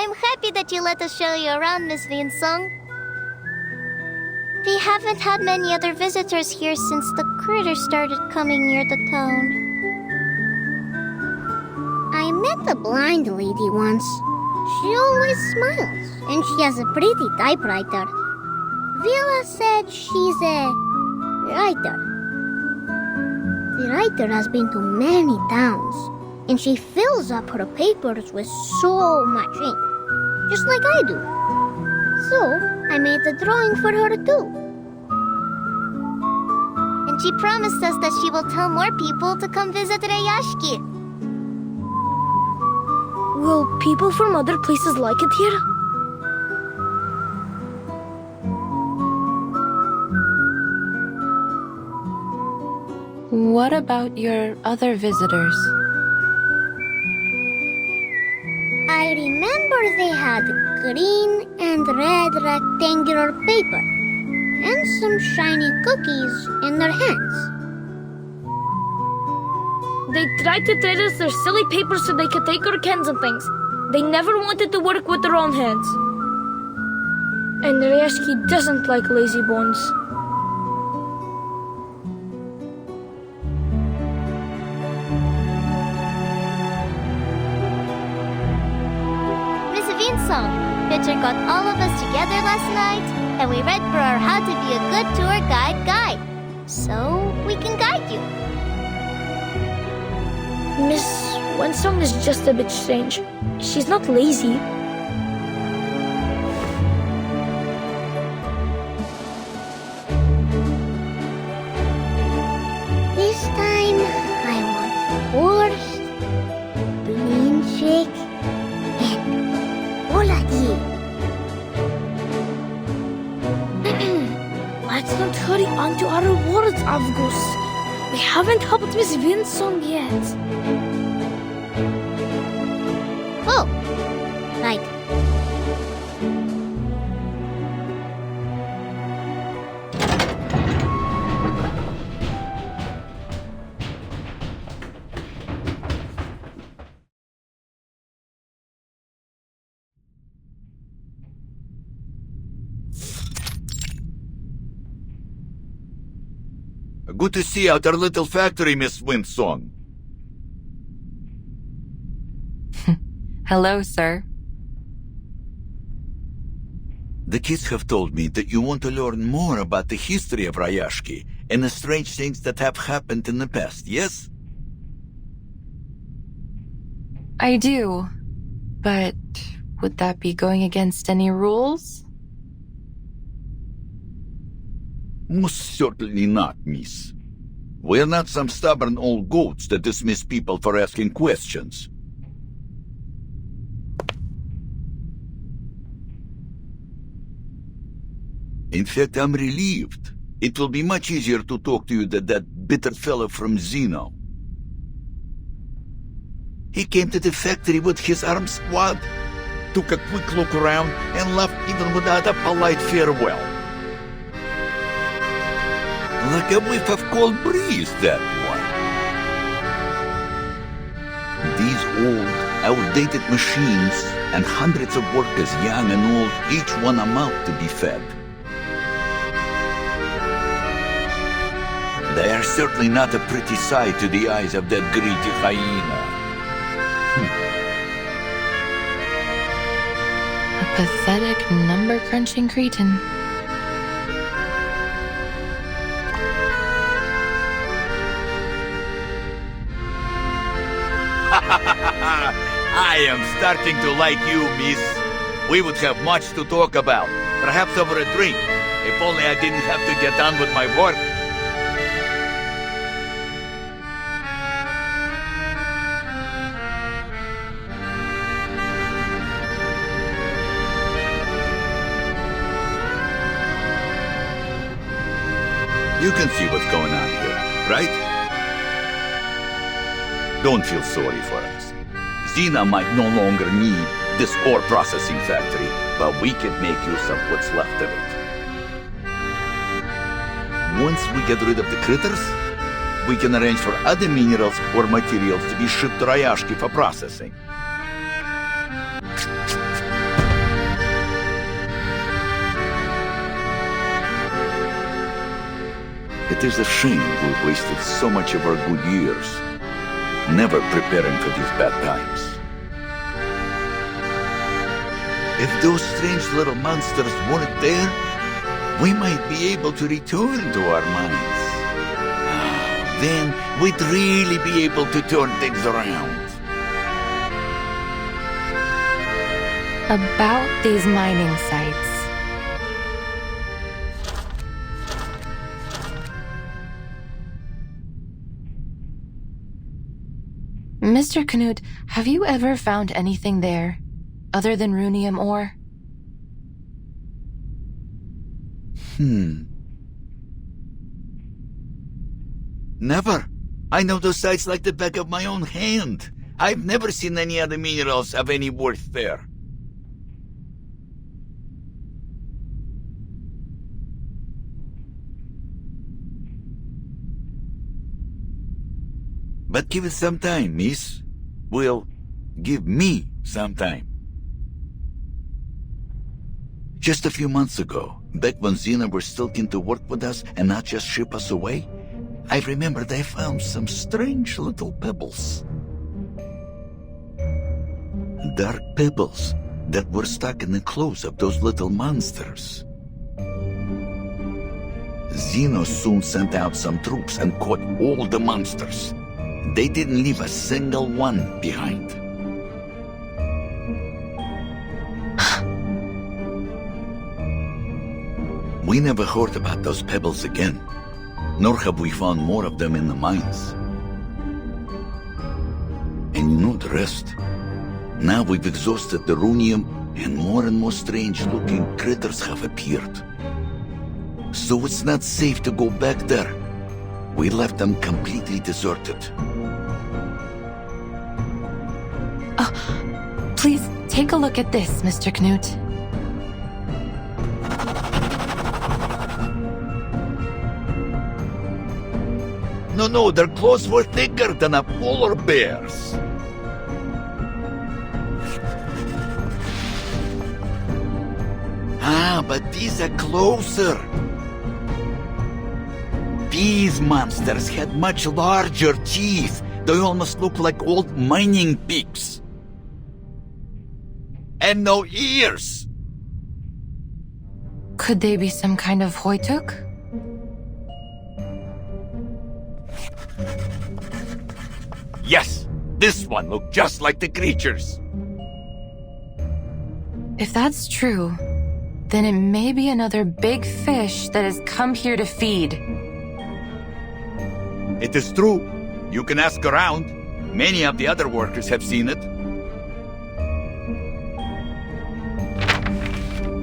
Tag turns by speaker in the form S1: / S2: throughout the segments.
S1: I'm happy that you let us show you around, Miss Vinsong. We haven't had many other visitors here since the critters started coming near the town.
S2: I met a blind lady once. She always smiles, and she has a pretty typewriter. Villa said she's a writer. The writer has been to many towns, and she fills up her papers with so much ink, just like I do. So, I made a drawing for her too.
S1: And she promised us that she will tell more people to come visit Rayashki.
S3: Will people from other places like it here?
S4: What about your other visitors?
S2: I remember they had green and red rectangular paper and some shiny cookies in their hands.
S3: They tried to trade us their silly paper so they could take our cans and things. They never wanted to work with their own hands. And Ryashki doesn't like lazy bones.
S1: Miss Vinsong, Pitcher got all of us together last night, and we read for our How to Be a Good Tour Guide. So we can guide you.
S3: Miss Winsong is just a bit strange. She's not lazy.
S2: This time, I want borscht, blinchik, and oladi.
S3: Let's not hurry on to our rewards, Avgus. We haven't helped Miss Vinsong yet.
S2: Oh, right.
S5: Good to see out our little factory, Miss Winsong.
S4: Hello, sir.
S5: The kids have told me that you want to learn more about the history of Rayashki and the strange things that have happened in the past, yes?
S4: I do. But would that be going against any rules?
S5: Most certainly not, miss. We're not some stubborn old goats that dismiss people for asking questions. In fact, I'm relieved. It will be much easier to talk to you than that bitter fellow from Zeno. He came to the factory with his arms squad, took a quick look around, and left even without a polite farewell. Like a whiff of cold breeze, that one. These old, outdated machines and hundreds of workers, young and old, each one a mouth to be fed. They are certainly not a pretty sight to the eyes of that greedy hyena.
S4: A pathetic, number-crunching cretin.
S5: I am starting to like you, miss. We would have much to talk about, perhaps over a drink, if only I didn't have to get on with my work. You can see what's going on here, right? Don't feel sorry for us. Xena might no longer need this ore processing factory, but we can make use of what's left of it. Once we get rid of the critters, we can arrange for other minerals or materials to be shipped to Rayashki for processing. It is a shame we wasted so much of our good years, never preparing for these bad times. If those strange little monsters weren't there, we might be able to return to our minds. Then we'd really be able to turn things around.
S4: About these mining sites. Mr. Knut, have you ever found anything there, other than runium ore?
S5: Never. I know those sites like the back of my own hand. I've never seen any other minerals of any worth there. But give it some time, miss. Well, give me some time. Just a few months ago, back when Xena were still keen to work with us and not just ship us away, I remember they found some strange little pebbles. Dark pebbles that were stuck in the claws of those little monsters. Xeno soon sent out some troops and caught all the monsters. They didn't leave a single one behind. We never heard about those pebbles again, nor have we found more of them in the mines. And you know the rest. Now we've exhausted the runium, and more strange-looking critters have appeared. So it's not safe to go back there. We left them completely deserted.
S4: Please, take a look at this, Mr. Knut.
S5: No, their claws were thicker than a polar bear's. But these are closer. These monsters had much larger teeth. They almost look like old mining picks. And no ears.
S4: Could they be some kind of Hoytuk?
S5: Yes, this one looked just like the creatures.
S4: If that's true, then it may be another big fish that has come here to feed.
S5: It is true. You can ask around. Many of the other workers have seen it.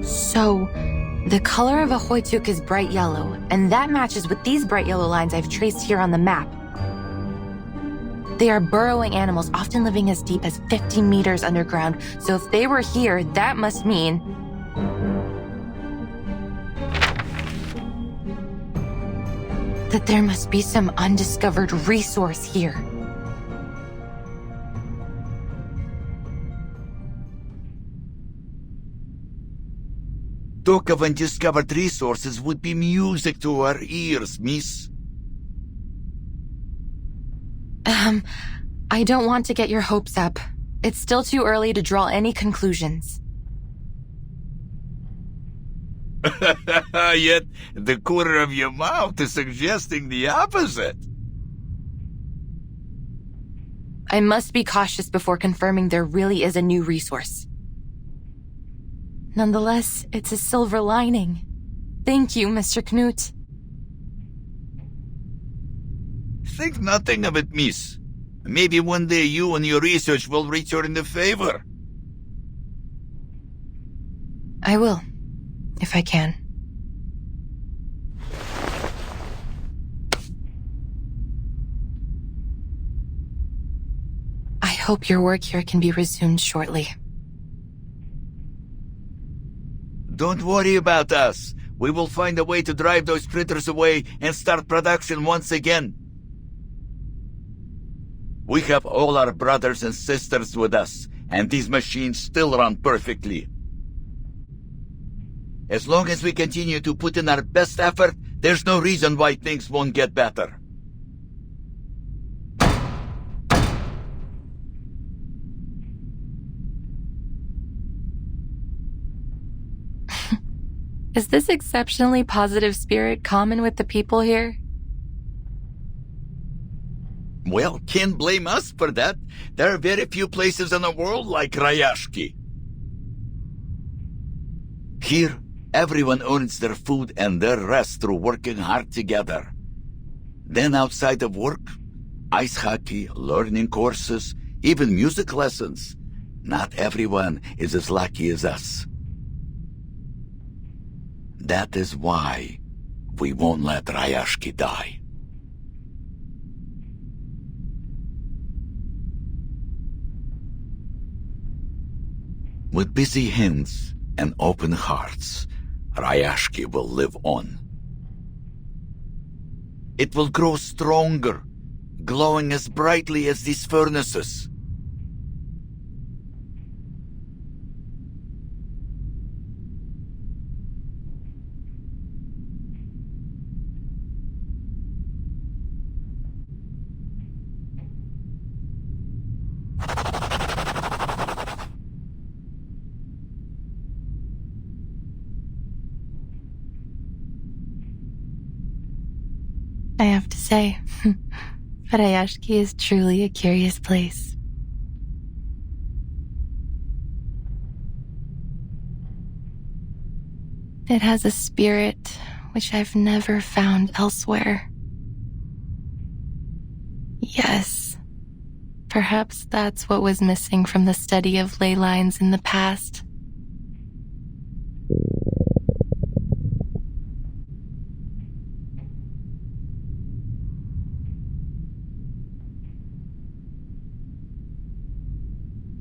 S4: So, the color of a Hoytuk is bright yellow, and that matches with these bright yellow lines I've traced here on the map. They are burrowing animals, often living as deep as 50 meters underground, so if they were here, that must mean that there must be some undiscovered resource here.
S5: Talk of undiscovered resources would be music to our ears, miss.
S4: I don't want to get your hopes up. It's still too early to draw any conclusions.
S5: Yet, the corner of your mouth is suggesting the opposite.
S4: I must be cautious before confirming there really is a new resource. Nonetheless, it's a silver lining. Thank you, Mr. Knut.
S5: Think nothing of it, miss. Maybe one day you and your research will return the favor.
S4: I will, if I can. I hope your work here can be resumed shortly.
S5: Don't worry about us. We will find a way to drive those critters away and start production once again. We have all our brothers and sisters with us, and these machines still run perfectly. As long as we continue to put in our best effort, There's no reason why things won't get better.
S4: Is this exceptionally positive spirit common with the people here?
S5: Well, can't blame us for that. There are very few places in the world like Rayashki. Here, everyone earns their food and their rest through working hard together. Then outside of work, ice hockey, learning courses, even music lessons. Not everyone is as lucky as us. That is why we won't let Rayashki die. With busy hands and open hearts, Rayashki will live on. It will grow stronger, glowing as brightly as these furnaces.
S4: I have to say, Rayashki is truly a curious place. It has a spirit which I've never found elsewhere. Yes, perhaps that's what was missing from the study of ley lines in the past.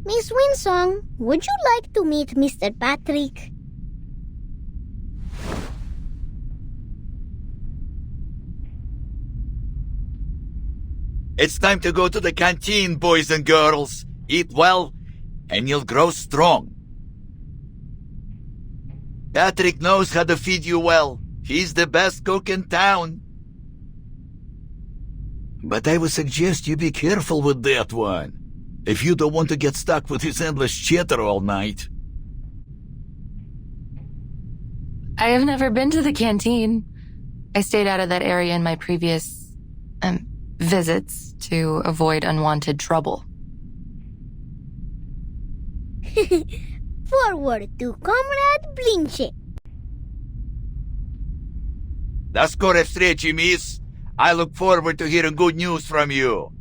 S2: Miss Winsong, would you like to meet Mr. Patrick?
S5: It's time to go to the canteen, boys and girls. Eat well, and you'll grow strong. Patrick knows how to feed you well. He's the best cook in town. But I would suggest you be careful with that one, if you don't want to get stuck with his endless chatter all night.
S4: I have never been to the canteen. I stayed out of that area in my previous, visits to avoid unwanted trouble.
S2: Forward to Comrade Blinche.
S5: До скорой встречи, miss. I look forward to hearing good news from you.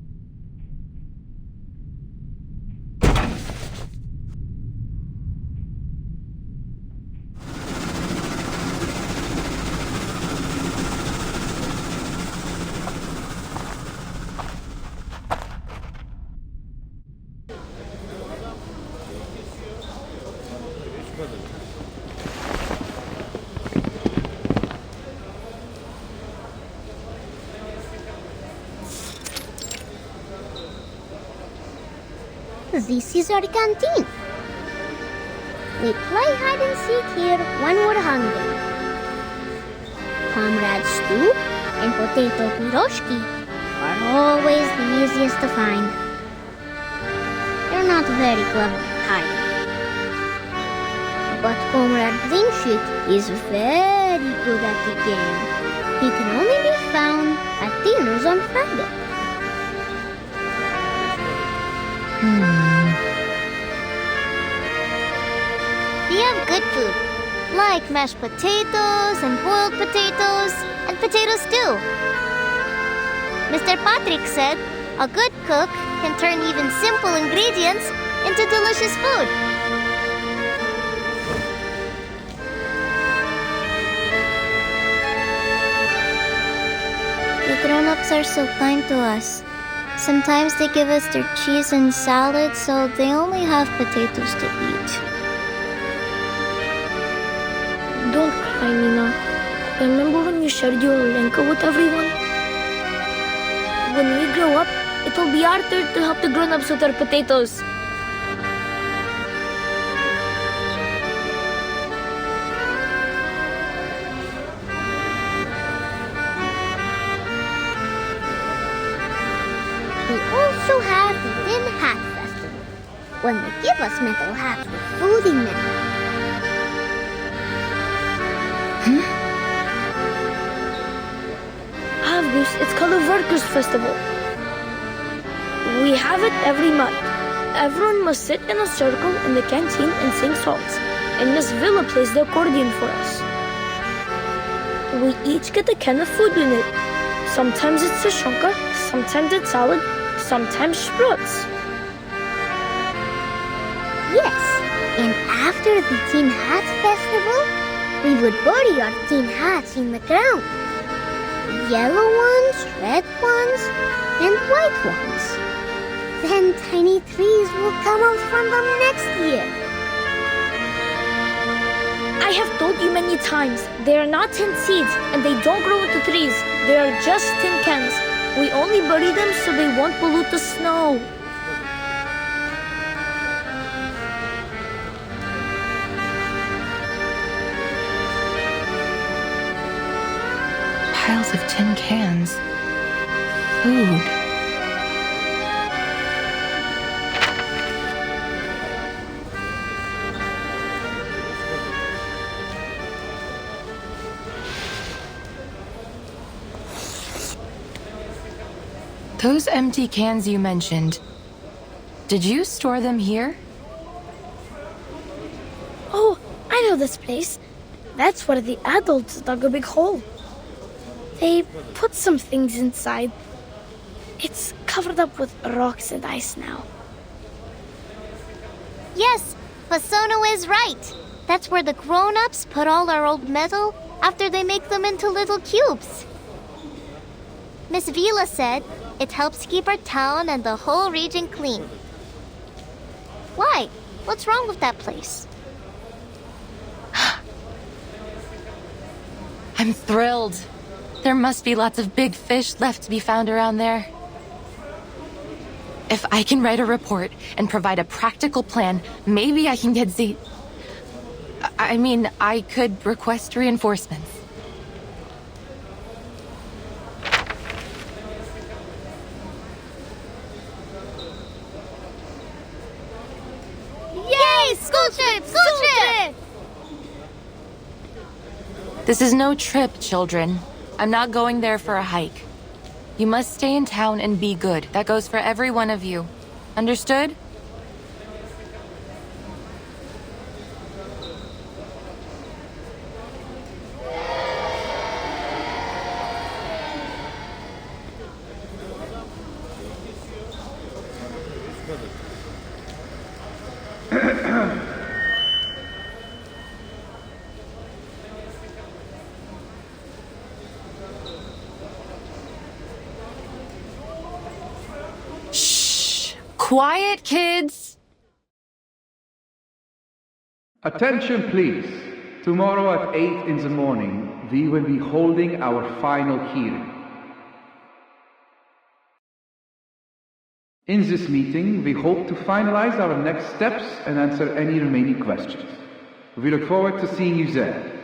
S2: This is our canteen. We play hide and seek here when we're hungry. Comrade stew and potato piroshki are always the easiest to find. They're not very clever at hiding. But Comrade Blinchik is very good at the game. He can only be found at dinners on Friday.
S1: We have good food, like mashed potatoes and boiled potatoes and potato stew. Mr. Patrick said a good cook can turn even simple ingredients into delicious food. The grown-ups are so kind to us. Sometimes they give us their cheese and salad, so they only have potatoes to eat.
S3: Don't cry, Nina. Remember when you shared your Olenka with everyone? When we grow up, it will be our turn to help the grown-ups with our potatoes.
S2: us metal hats with food in them.
S3: August, it's called a Workers' Festival. We have it every month. Everyone must sit in a circle in the canteen and sing songs, and Miss Villa plays the accordion for us. We each get a can of food in it. Sometimes it's sashonka, sometimes it's salad, sometimes sprouts.
S2: Yes, and after the Tin Hat Festival, we would bury our tin hats in the ground. Yellow ones, red ones, and white ones. Then tiny trees will come out from them next year.
S3: I have told you many times, they are not tin seeds and they don't grow into trees. They are just tin cans. We only bury them so they won't pollute the snow.
S4: Piles of tin cans. Food. Those empty cans you mentioned, did you store them here?
S3: Oh, I know this place. That's where the adults dug a big hole. They put some things inside. It's covered up with rocks and ice now.
S1: Yes, Fasono is right. That's where the grown-ups put all our old metal after they make them into little cubes. Miss Vila said it helps keep our town and the whole region clean. Why? What's wrong with that place?
S4: I'm thrilled. There must be lots of big fish left to be found around there. If I can write a report and provide a practical plan, maybe I can get I could request reinforcements.
S1: Yay! School trip! School trip!
S4: This is no trip, children. I'm not going there for a hike. You must stay in town and be good. That goes for every one of you. Understood? Quiet, kids!
S6: Attention, please. Tomorrow at 8 in the morning, we will be holding our final hearing. In this meeting, we hope to finalize our next steps and answer any remaining questions. We look forward to seeing you there.